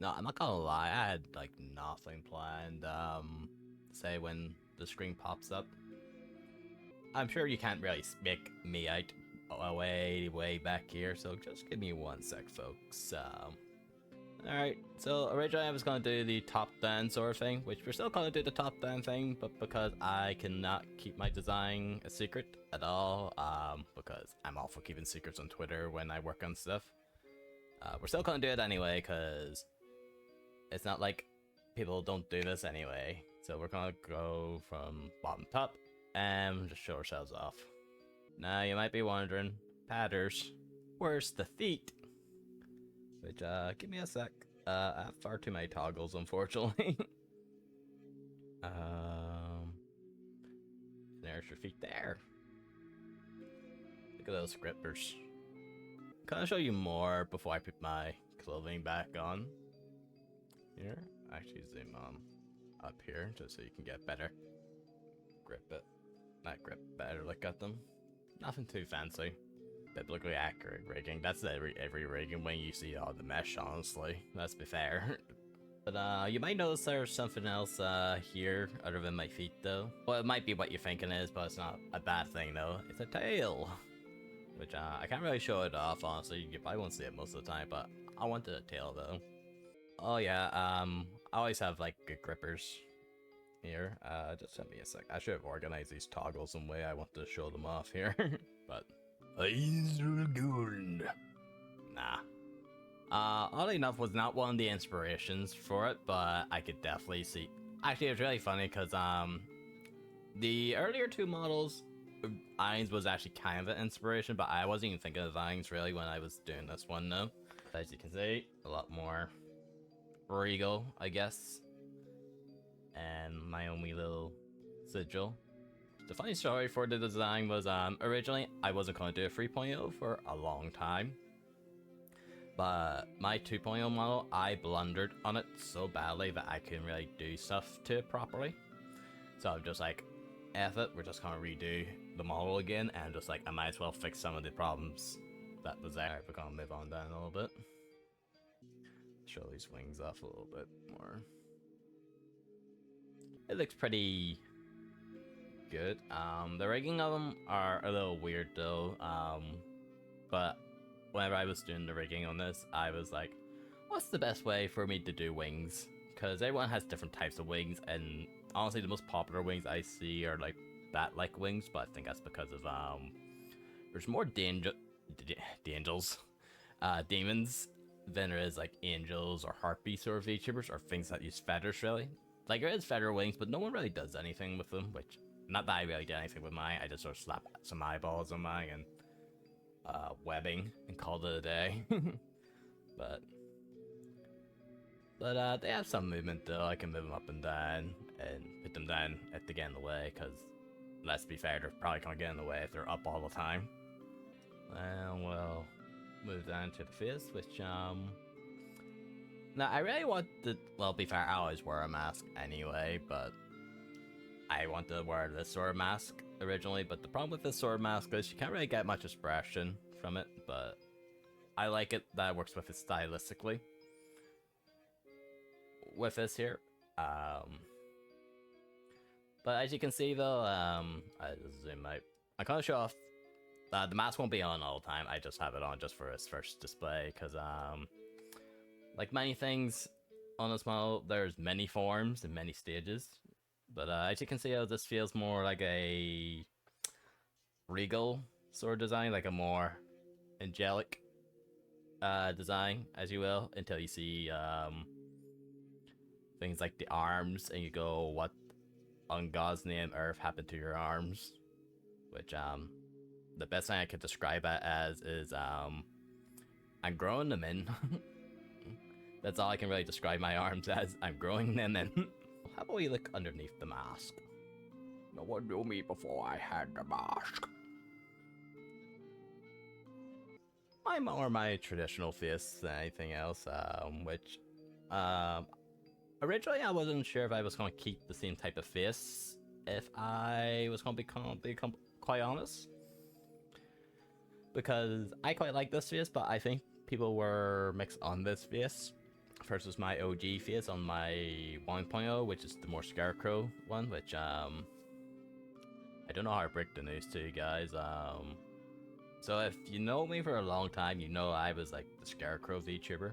No, I'm not gonna lie, I had like nothing planned. Say when the screen pops up. I'm sure you can't really make me out way back here, so just give me one sec, folks. Alright, so originally I was gonna do the top-down sort of thing, which we're still gonna do the top-down thing, but because I cannot keep my design a secret at all, because I'm all for keeping secrets on Twitter when I work on stuff, we're still gonna do it anyway, because it's not like people don't do this anyway. So we're gonna go from bottom to top and just show ourselves off. Now you might be wondering, Patters, where's the feet? Which, give me a sec. I have far too many toggles, unfortunately. There's your feet there. Look at those grippers. Can I show you more before I put my clothing back on? Here, actually zoom up here just so you can get better grip it. Not grip, better look at them. Nothing too fancy. Biblically accurate rigging. That's every rigging when you see all the mesh, honestly. Let's be fair. But you might notice there's something else here other than my feet though. Well, it might be what you're thinking is, but it's not a bad thing though. It's a tail. Which I can't really show it off, honestly. You probably won't see it most of the time, but I wanted a tail though. Oh yeah, I always have like good grippers here. Just send me a sec. I should have organized these toggles some way I want to show them off here. But eyes are good. Nah. Oddly enough, was not one of the inspirations for it, but I could definitely see. Actually, it was really funny because the earlier two models, Ainz was actually kind of an inspiration, but I wasn't even thinking of Ainz really when I was doing this one though. As you can see, a lot more regal, I guess. And my own wee little sigil. The funny story for the design was originally I wasn't going to do a 3.0 for a long time. But my 2.0 model, I blundered on it so badly that I couldn't really do stuff to it properly. So I'm just like, F it, we're just gonna redo the model again, and just like, I might as well fix some of the problems that was there. We're gonna move on down a little bit. Show these wings off a little bit more. It looks pretty good. The rigging of them are a little weird though, but whenever I was doing the rigging on this, I was like, what's the best way for me to do wings? Because everyone has different types of wings, and honestly the most popular wings I see are like bat-like wings, but I think that's because of there's more demons than there is like angels or harpies or VTubers or things that use feathers really. Like there is feather wings, but no one really does anything with them, which not that I really did anything with mine. I just sort of slap some eyeballs on mine and webbing and called it a day. but they have some movement though. I can move them up and down and put them down if they get in the way, because let's be fair, they're probably gonna get in the way if they're up all the time. And we'll move down to the face, which now I really want to, well, be fair, I always wear a mask anyway, but I want to wear this sort of mask originally, but the problem with this sort of mask is you can't really get much expression from it, but I like it that it works with it stylistically. With this here. But as you can see though, I just zoom out. I can't show off. The mask won't be on all the time. I just have it on just for its first display, because like many things on this model, there's many forms and many stages. But as you can see, this feels more like a regal sort of design, like a more angelic design, as you will, until you see things like the arms, and you go, what on God's name earth happened to your arms? Which the best thing I could describe it as is I'm growing them in. That's all I can really describe my arms as. I'm growing them in. How about we look underneath the mask? No one knew me before I had the mask. I'm more my traditional face than anything else, which originally I wasn't sure if I was going to keep the same type of face if I was going to become quite honest. Because I quite like this face, but I think people were mixed on this face versus my OG face on my 1.0, which is the more Scarecrow one, which I don't know how to break the news to you guys. So if you know me for a long time, you know I was like the Scarecrow VTuber.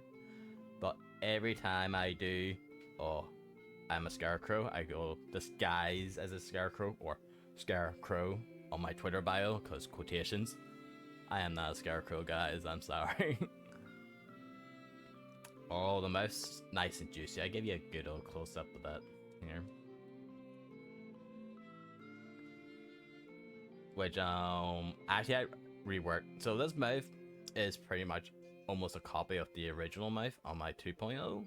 But every time I do, oh, I'm a Scarecrow, I go disguise as a Scarecrow or Scarecrow on my Twitter bio, because quotations. I am not a Scarecrow, guys, I'm sorry. Oh, the mouth's nice and juicy. I give you a good old close up of that here. Which, actually I reworked. So this mouth is pretty much almost a copy of the original mouth on my 2.0.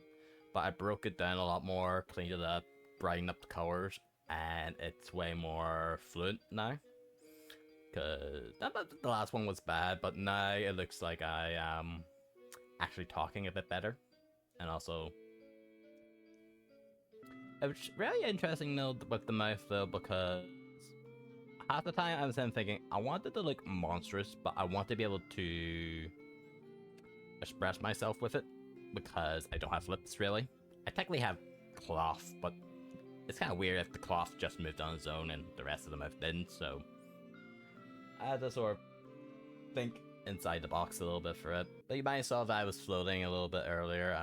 But I broke it down a lot more, cleaned it up, brightened up the colors, and it's way more fluent now. Because the last one was bad, but now it looks like I am actually talking a bit better. And also, it's really interesting though with the mouth though, because half the time I was thinking I wanted to look monstrous, but I want to be able to express myself with it because I don't have lips really. I technically have cloth, but it's kind of weird if the cloth just moved on its own and the rest of the mouth didn't. So I had to sort of think inside the box a little bit for it. But you might have saw that I was floating a little bit earlier.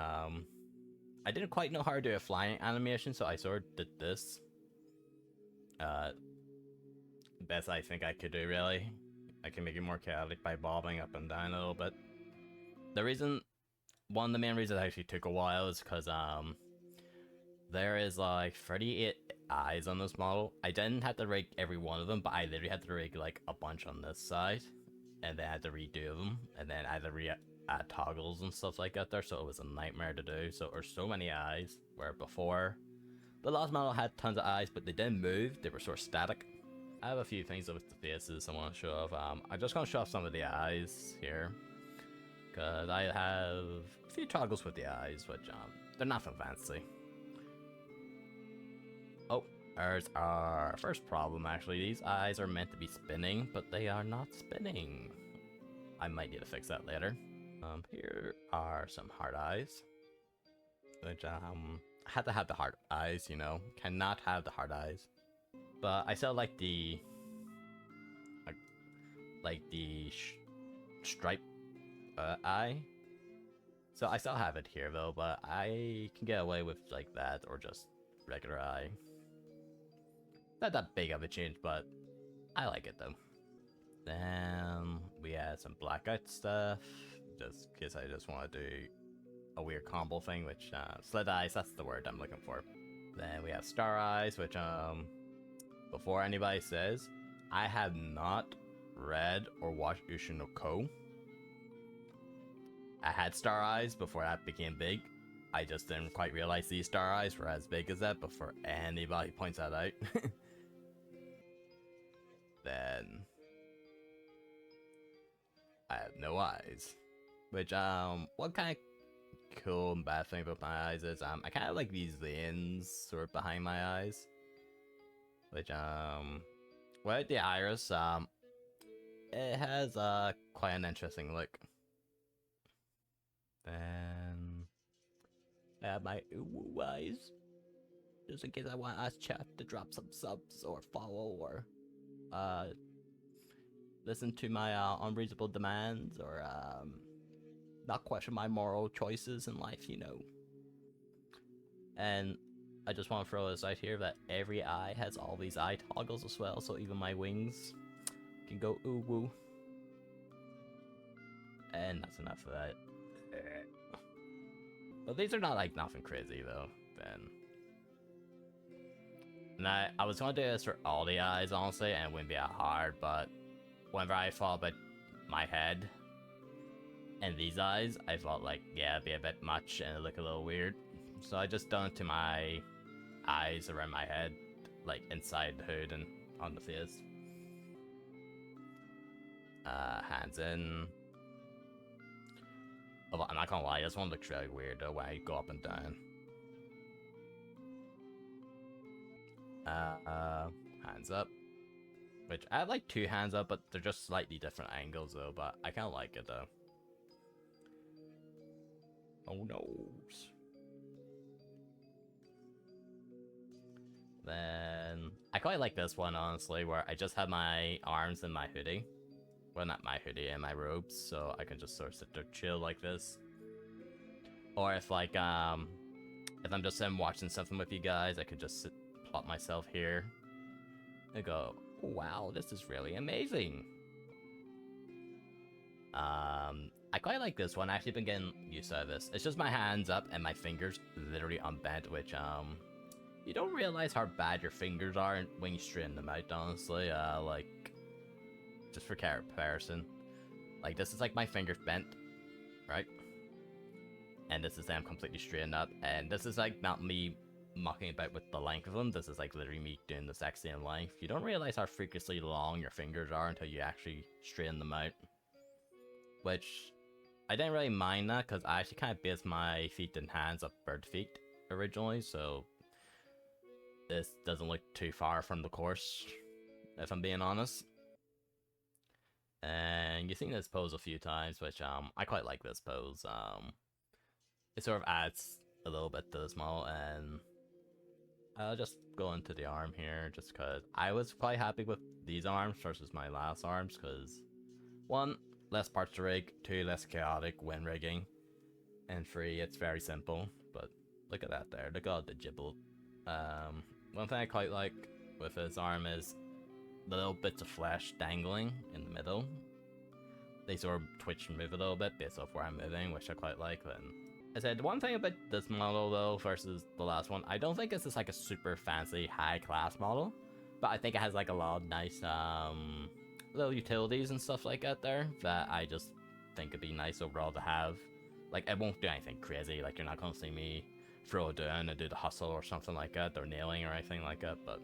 I didn't quite know how to do a flying animation, so I sort of did this. Best I think I could do, really. I can make it more chaotic by bobbing up and down a little bit. One of the main reasons it actually took a while is because there is like 38 eyes on this model. I didn't have to rig every one of them, but I literally had to rig like a bunch on this side, and then I had to redo them, and then I had to add toggles and stuff like that there, so it was a nightmare to do. So there's so many eyes, where before the last model had tons of eyes, but they didn't move, they were sort of static. I have a few things with the faces I want to show off. I'm just going to show off some of the eyes here, because I have a few toggles with the eyes, which they're nothing fancy. Oh, there's our first problem actually. These eyes are meant to be spinning, but they are not spinning. I might need to fix that later. Here are some hard eyes, which had to have the hard eyes, you know, cannot have the hard eyes. But I still like the stripe eye. So I still have it here though, but I can get away with like that or just regular eye. Not that big of a change, but I like it though. Then we add some blackout stuff, just in case I just want to do a weird combo thing, which slit eyes, that's the word I'm looking for. Then we have star eyes, which before anybody says, I have not read or watched Ushu no Ko. I had star eyes before that became big. I just didn't quite realize these star eyes were as big as that before anybody points that out. Then I have no eyes. Which what kind of cool and bad thing about my eyes is I kind of like these veins sort of behind my eyes. Which without the iris, it has quite an interesting look. Then I have my ooh eyes, just in case I want to ask chat to drop some subs or follow or listen to my unreasonable demands or not question my moral choices in life, you know. And I just want to throw this out here that every eye has all these eye toggles as well, so even my wings can go ooh woo. And that's enough of that. But these are not like nothing crazy though, then. And I was gonna do this for all the eyes honestly, and it wouldn't be that hard, but whenever I thought about my head and these eyes, I thought like, yeah, it'd be a bit much and it'd look a little weird. So I just done it to my eyes around my head, like inside the hood and on the face. Hands in. Oh, I'm not gonna lie, this one looks really weird though when I go up and down. Hands up. Which I have like two hands up, but they're just slightly different angles though, but I kinda like it though. Oh no. I quite like this one, honestly, where I just have my arms in my hoodie. Well, not my hoodie, and my robes, so I can just sort of sit there chill like this. Or if like, if I'm just watching something with you guys, I could just plop myself here and go, wow, this is really amazing. I quite like this one. I actually been getting used to this. It's just my hands up and my fingers literally unbent, which, you don't realize how bad your fingers are when you straighten them out, honestly. Like, just for comparison. Like, this is like my fingers bent, right? And this is them completely straightened up. And this is like not me mucking about with the length of them. This is like literally me doing the exact same length. You don't realize how freakishly long your fingers are until you actually straighten them out. Which, I didn't really mind that because I actually kind of based my feet and hands up bird feet originally, so this doesn't look too far from the course, if I'm being honest. And you've seen this pose a few times, which I quite like this pose. It sort of adds a little bit to the small, and I'll just go into the arm here, just because I was quite happy with these arms versus my last arms, because 1, less parts to rig, 2, less chaotic when rigging, and 3, it's very simple. But look at that there, look at all the gibble. One thing I quite like with his arm is the little bits of flesh dangling in the middle. They sort of twitch and move a little bit based off where I'm moving, which I quite like. Then I said one thing about this model though versus the last one, I don't think this is like a super fancy high class model, but I think it has like a lot of nice little utilities and stuff like that there that I just think it'd be nice overall to have. Like, it won't do anything crazy, like you're not gonna see me throw it down and do the hustle or something like that, or nailing or anything like that, but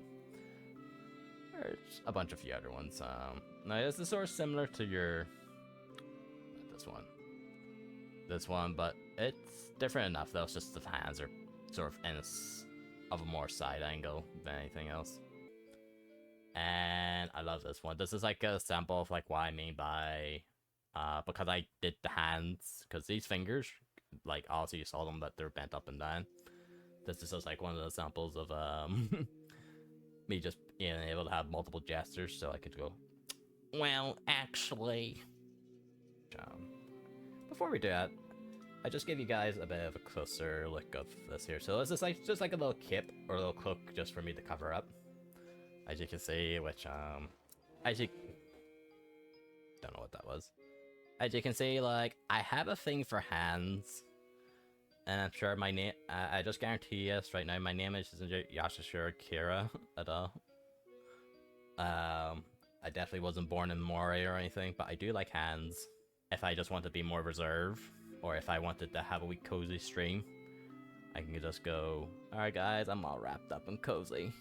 there's a bunch of few other ones. Now this is sort of similar to your this one, but it's different enough though. It's just the hands are sort of in of a more side angle than anything else. And I love this one. This is like a sample of like what I mean by because I did the hands, because these fingers, like obviously you saw them that they're bent up and down. This is just like one of the samples of me just being able to have multiple gestures, so I could go, well, actually. Before we do that, I just give you guys a bit of a closer look of this here. So this is like just like a little cape or a little cloak just for me to cover up, as you can see. Which as you don't know what that was. As you can see, like I have a thing for hands, and I'm sure my name. I just guarantee you right now, my name isn't Yashishiro Kira at all. I definitely wasn't born in Mori or anything, but I do like hands. If I just want to be more reserved, or if I wanted to have a wee cozy stream, I can just go, alright guys, I'm all wrapped up and cozy.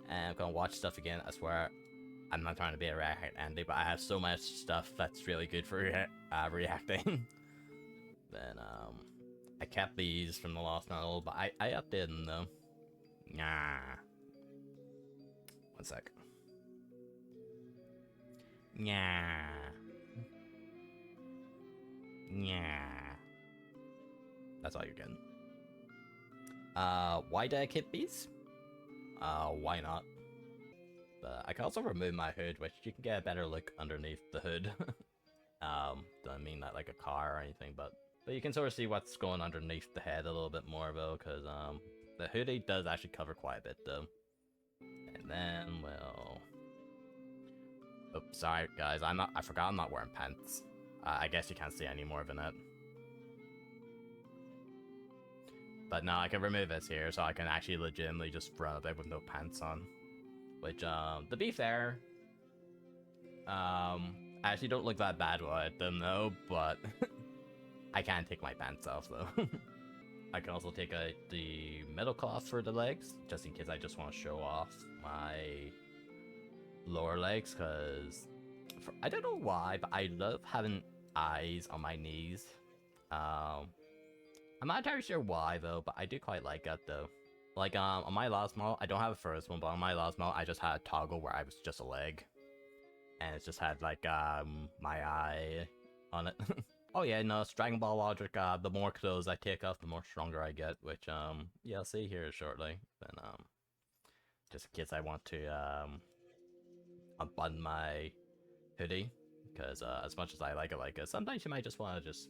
And I'm gonna watch stuff again. I swear, I'm not trying to be a react Andy, but I have so much stuff that's really good for reacting. Then, I kept these from the last model, but I updated them though. Nah. One sec. Yeah. Yeah. That's all you're getting. Why did I keep these? Why not? But I can also remove my hood, which you can get a better look underneath the hood. Don't mean that like a car or anything, but you can sort of see what's going underneath the head a little bit more though, because the hoodie does actually cover quite a bit though. And then, well, oops, sorry guys, I forgot I'm not wearing pants. I guess you can't see any more than it. But now I can remove this here, so I can actually legitimately just run about with no pants on. Which, to be fair, I actually don't look that bad with them though, but I can't take my pants off though. I can also take the metal cloth for the legs, just in case I just want to show off my lower legs, because I don't know why, but I love having eyes on my knees. I'm not entirely sure why though, but I do quite like that though. Like on my last model, I don't have a first one, but on my last model, I just had a toggle where I was just a leg, and it just had like my eye on it. Oh yeah, no, it's Dragon Ball logic. The more clothes I take off, the more stronger I get, which yeah, I'll see here shortly. Then just in case I want to unbutton my hoodie, because as much as I like it, sometimes you might just want to just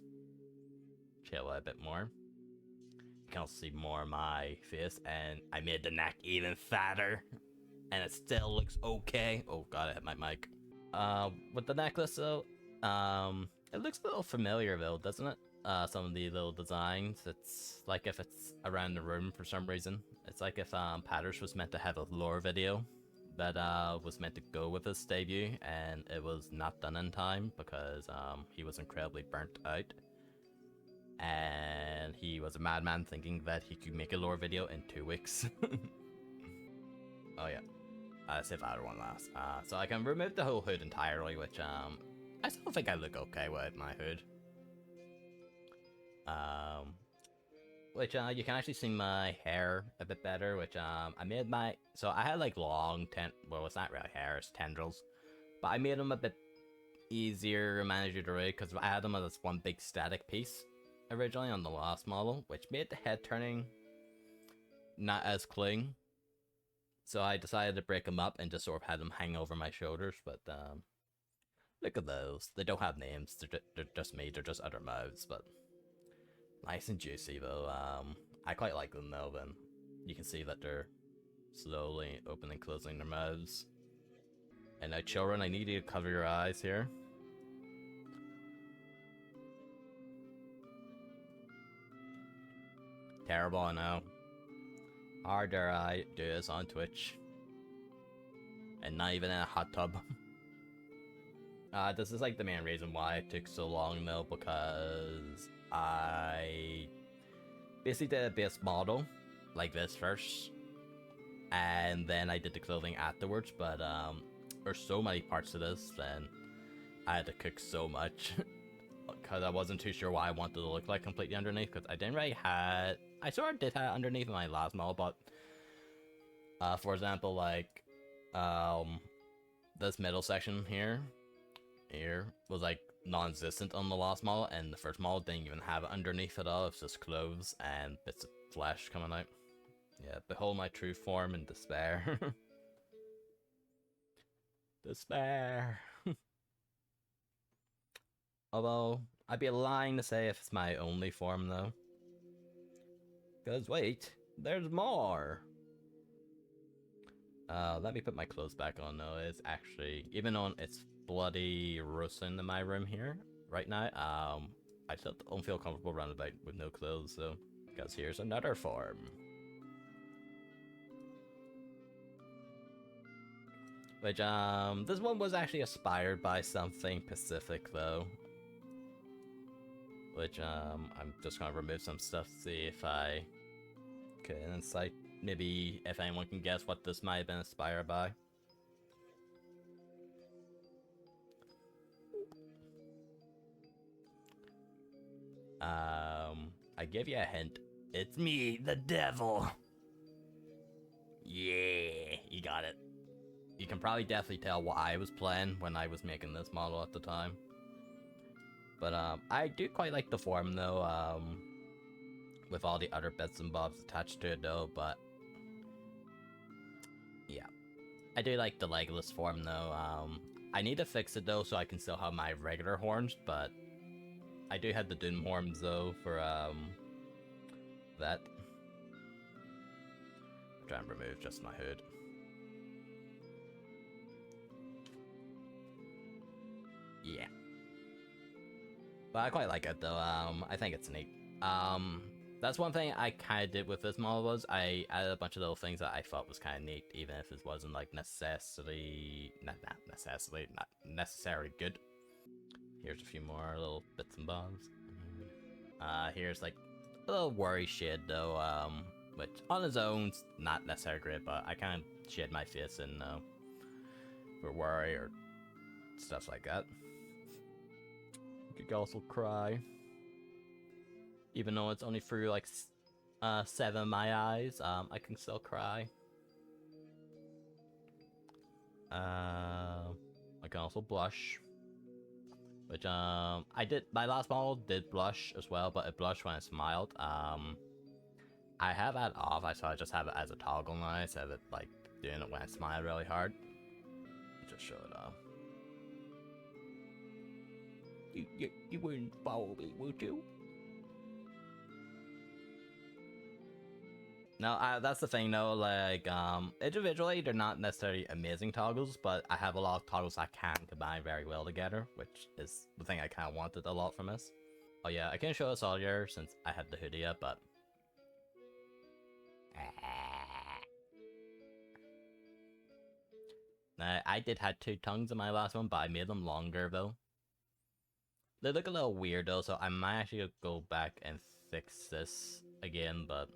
chill a bit more. You can also see more of my face, and I made the neck even fatter, and it still looks okay. Oh god, I hit my mic. With the necklace though, it looks a little familiar though, doesn't it? Some of the little designs. It's like if it's around the room for some reason. It's like if Patters was meant to have a lore video that was meant to go with his debut, and it was not done in time because he was incredibly burnt out. And he was a madman thinking that he could make a lore video in 2 weeks. Oh yeah, save that one last. So I can remove the whole hood entirely, which I still think I look okay with my hood. Which you can actually see my hair a bit better, which I made my, so I had like long well, it's not really hair, it's tendrils, but I made them a bit easier to manage it away because I had them as one big static piece originally on the last model, which made the head turning not as clean. So I decided to break them up and just sort of had them hang over my shoulders, but look at those. They don't have names, they're just me, they're just other mouths, but nice and juicy though. I quite like them though, then you can see that they're slowly opening and closing their mouths. And now children, I need you to cover your eyes here. Terrible, I know. How dare I do this on Twitch? And not even in a hot tub. This is like the main reason why it took so long though, because I basically did a base model like this first, and then I did the clothing afterwards, but there's so many parts to this, and I had to cook so much because I wasn't too sure what I wanted to look like completely underneath, because I didn't really have, I sort of did have underneath in my last model, but for example, like this middle section here was like non-existent on the last model, and the first model didn't even have it underneath at all. It's just clothes and bits of flesh coming out. Yeah, behold my true form in despair. Despair. Although I'd be lying to say if it's my only form though, because wait, there's more. Let me put my clothes back on though. It's actually, even though it's bloody roasting in my room here right now, I still don't feel comfortable running about with no clothes, so because here's another form. Which this one was actually inspired by something Pacific though. Which I'm just gonna remove some stuff to see if I can insight, maybe if anyone can guess what this might have been inspired by. I give you a hint. It's me, the devil. Yeah, you got it. You can probably definitely tell what I was playing when I was making this model at the time. But I do quite like the form though, with all the other bits and bobs attached to it though, but yeah. I do like the legless form though. I need to fix it though so I can still have my regular horns, but I do have the Doom horns though for that. I'm trying to remove just my hood. Yeah. But I quite like it though. I think it's neat. That's one thing I kind of did with this model was I added a bunch of little things that I thought was kind of neat, even if it wasn't like not necessarily good. Here's a few more little bits and bobs. Here's like a little worry shade though, which on its own's not necessarily great, but I kind of shade my face in for worry or stuff like that. You could also cry, even though it's only through like 7 of my eyes. I can still cry. I can also blush, which I did. My last model did blush as well, but it blushed when I smiled. I have that off. I just have it as a toggle now, so that like doing it when I smile really hard. Just show it off. You wouldn't follow me, would you? No, that's the thing though, like, individually they're not necessarily amazing toggles, but I have a lot of toggles that can combine very well together, which is the thing I kind of wanted a lot from this. Oh yeah, I can show this earlier since I had the hoodie up, but... I did have 2 tongues in my last one, but I made them longer though. They look a little weird though, so I might actually go back and fix this again, but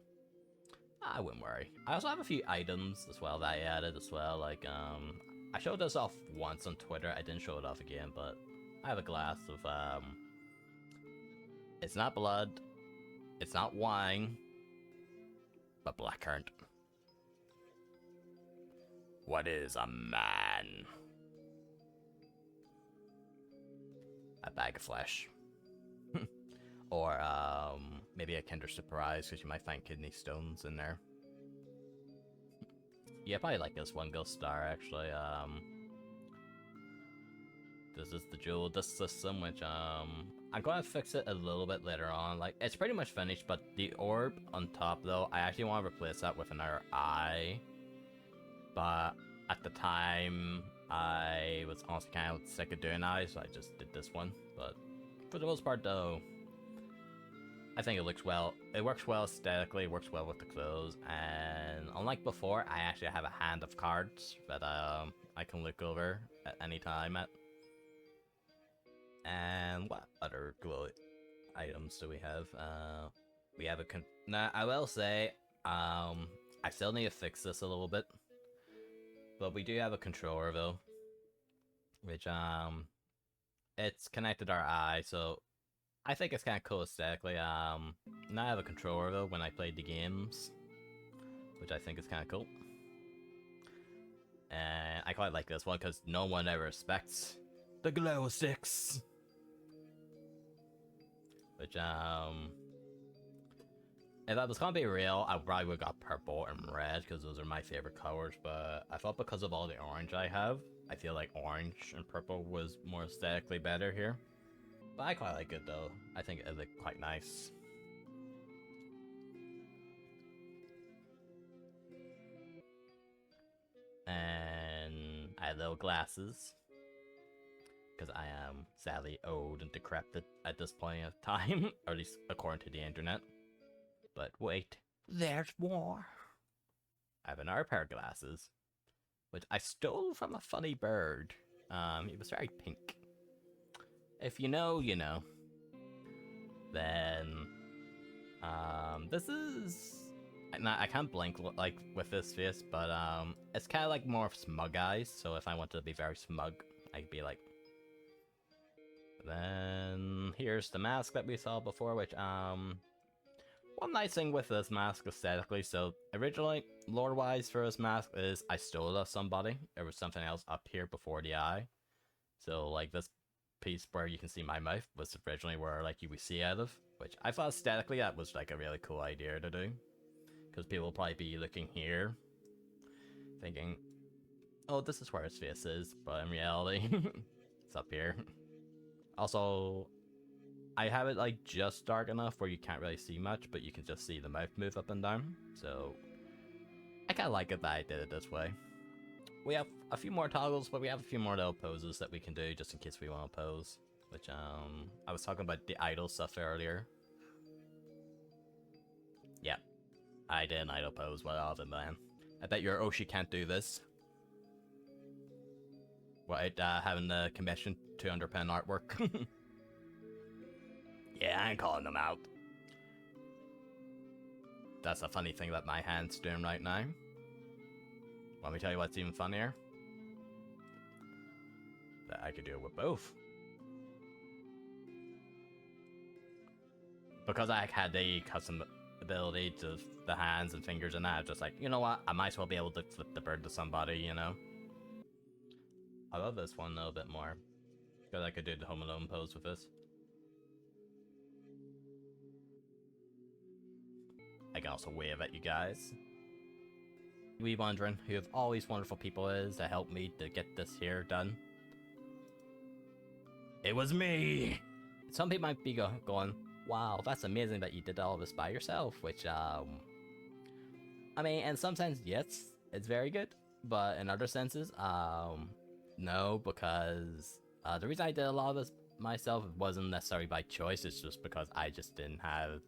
I wouldn't worry. I also have a few items as well that I added as well, like, I showed this off once on Twitter, I didn't show it off again, but I have a glass of, it's not blood, it's not wine, but blackcurrant. What is a man? A bag of flesh. Or, maybe a Kinder Surprise, because you might find kidney stones in there. Yeah, probably like this one Ghost Star, actually. This is the jewel disc system, which, I'm going to fix it a little bit later on. Like, it's pretty much finished, but the orb on top, though, I actually want to replace that with another eye. But at the time, I was honestly kind of sick of doing eyes, so I just did this one. But for the most part, though, I think it looks well. It works well aesthetically, works well with the clothes, and unlike before, I actually have a hand of cards that I can look over at any time at. And what other glow items do we have? We have a now I will say, I still need to fix this a little bit, but we do have a controller though, which it's connected to our eye, so I think it's kind of cool aesthetically. Now I have a controller though when I played the games, which I think is kind of cool. And I quite like this one because no one ever respects the glow sticks. Which, if that was gonna be real, I probably would have got purple and red because those are my favorite colors, but I thought because of all the orange I have, I feel like orange and purple was more aesthetically better here. But I quite like it though. I think it looked quite nice. And I have little glasses, because I am sadly old and decrepit at this point of time, or at least according to the internet. But wait, there's more. I have another pair of glasses, which I stole from a funny bird. It was very pink. If you know, you know. Then, this is... I can't blink like with this face, but it's kind of like more smug eyes. So if I wanted to be very smug, I could be like. Then here's the mask that we saw before, which one nice thing with this mask aesthetically. So originally, lore-wise for this mask is I stole it off somebody. There was something else up here before the eye. So like this piece where you can see my mouth was originally where like you would see out of, which I thought aesthetically that was like a really cool idea to do. Because people will probably be looking here, thinking, oh, this is where his face is, but in reality, it's up here. Also, I have it like just dark enough where you can't really see much, but you can just see the mouth move up and down, so I kind of like it that I did it this way. We have a few more toggles, but we have a few more little poses that we can do just in case we want to pose, which, I was talking about the idol stuff earlier. Yeah. I did an idol pose, what of it, man. I bet your Oshi can't do this. Right, having the commission £200 artwork. Yeah, I ain't calling them out. That's a funny thing that my hand's doing right now. Want me to tell you what's even funnier? That I could do it with both. Because I had the custom ability to the hands and fingers and that, just like, you know what, I might as well be able to flip the bird to somebody, you know? I love this one a little bit more, because I could do the Home Alone pose with this. I can also wave at you guys. be wondering who of all these wonderful people is that helped me to get this here done. It was me! Some people might be going, wow, that's amazing that you did all this by yourself, which, I mean, in some sense, yes, it's very good, but in other senses, no, because the reason I did a lot of this myself wasn't necessarily by choice, it's just because I just didn't have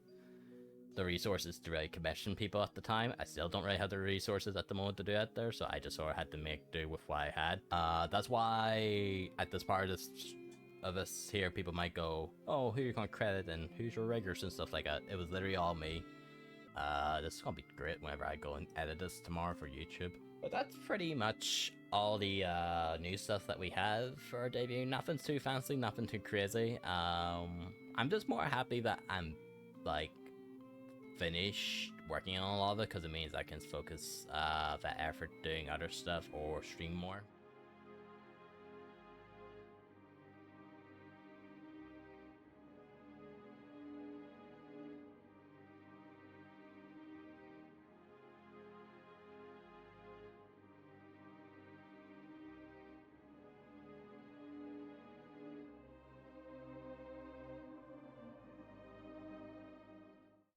the resources to really commission people at the time. I still don't really have the resources at the moment to do it there, so I just sort of had to make do with what I had. That's why at this part of this here, people might go, oh, who you gonna credit and who's your riggers and stuff like that. It was literally all me. This is gonna be great whenever I go and edit this tomorrow for YouTube. But that's pretty much all the new stuff that we have for our debut. Nothing too fancy, nothing too crazy. I'm just more happy that I'm like finished working on a lot of it, because it means I can focus that effort doing other stuff or stream more.